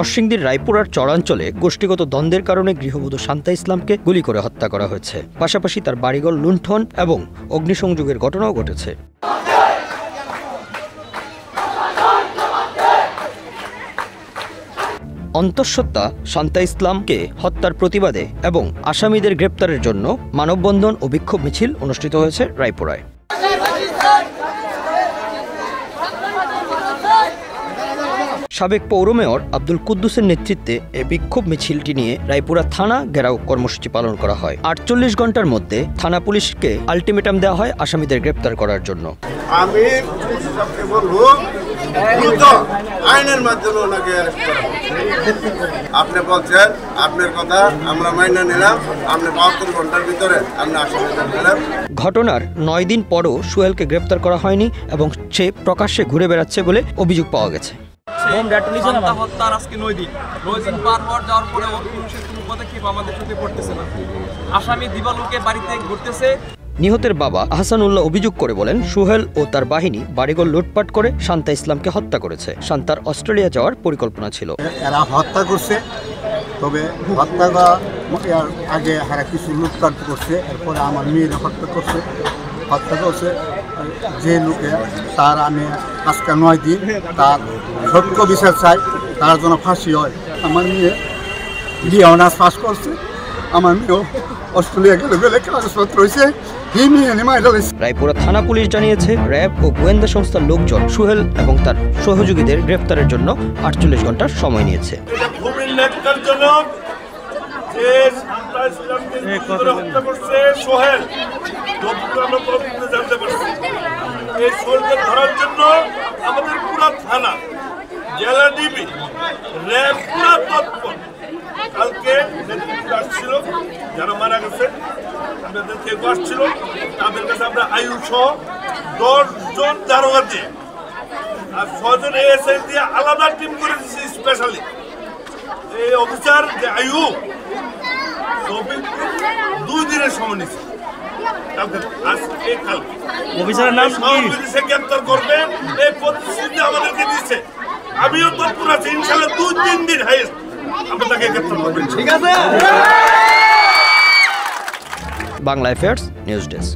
নরসিংদীর রায়পুরার চরাঞ্চলে গোষ্ঠীগত দ্বন্দ্বের কারণে গৃহবধূ শান্তা ইসলামকে গুলি করে হত্যা করা হয়েছে। পাশাপাশি তার বাড়িঘর লুণ্ঠন এবং অগ্নিসংযোগের ঘটনাও ঘটেছে। অন্তঃসত্ত্বা শান্তা ইসলামকে হত্যার প্রতিবাদে এবং আসামিদের গ্রেপ্তারের জন্য মানববন্ধন ও বিক্ষোভ মিছিল অনুষ্ঠিত হয়েছে রায়পুরায়। সাবেক পৌর মেয়র আব্দুল কুদ্দুসের নেতৃত্বে এই বিক্ষোভ মিছিলটি নিয়ে রায়পুরা থানা ঘেরাও কর্মসূচি পালন করা হয়। 48 ঘন্টার মধ্যে থানা পুলিশকে আলটিমেটাম দেওয়া হয় আসামিদের গ্রেপ্তার করার জন্য। আমি বলবো আইনের মাধ্যমে ওনাকে অ্যারেস্ট করা। আপনি বলছেন আপনার কথা আমরা মাইনা নিলাম, আপনি 72 ঘন্টার ভিতরে আপনি আসামিদের নিলাম। ঘটনার 9 দিন পরও সোহেলকে গ্রেপ্তার করা হয়নি এবং সে প্রকাশ্যে ঘুরে বেড়াচ্ছে বলে অভিযোগ পাওয়া গেছে। হত্যার আজকে 9 দিন পার হওয়ার যাওয়ার পরে পুলিশের কোনো পদক্ষেপ আমাদের চোখে পড়তেছে না। আসামি দিবালুকে বাড়িতে ঘুরতেছে। নিহতের বাবা আহসানুল্লাহ অভিযোগ করে বলেন, সোহেল ও তার বাহিনী বাড়িঘর লুটপাট করে শান্তা ইসলামকে হত্যা করেছে। শান্তার অস্ট্রেলিয়া যাওয়ার পরিকল্পনা ছিল। এরা হত্যা করছে, তবে হত্যা আগে এরা কিছু লুটপাট করছে, এরপরে আমার মেয়ের হত্যা করছে। যে লোকে তার আমি আজকে 9 দিন তার সত্য বিচার চাই, তার জন্য ফাঁসি হয়। আমার মেয়ে বিয়ে অনার্স পাস করছে, আমার মেয়েও অস্ট্রেলিয়া গেলে কাগজপত্র রয়েছে। রায়পুরা থানা পুলিশ জানিয়েছে, র্যাব ও গোয়েন্দা সংস্থার লোকজন সোহেল এবং তার সহযোগীদের গ্রেফতারের জন্য 48 ঘন্টার সময় নিয়েছে। ধরার জন্য আমাদের পুরো থানা, জেলা ডিবি, র্যাব পুরো তৎপর। কালকে আসছিল যারা মারা গেছে, আমাদের কেউ আসছিল, তাদের কাছে আমরা আয়ু সহ 10 জন দারোগা দিয়ে আর 6 জন এএসআই দিয়ে আলাদা টিম করে দিচ্ছি। স্পেশালি এই অফিসার যে আয়ু 2 দিনের সময় নিচ্ছে। অফিসারের নাম কি গ্রেপ্তার করবে এই প্রতিশ্রুতি আমাদেরকে দিচ্ছে। আমিও তৎপর আছি, ইনশাআল্লাহ 2-3 দিন হাইয়েস্ট আমরা তাকে গ্রেপ্তার করবেন। ঠিক আছে। Bangla affairs news desk.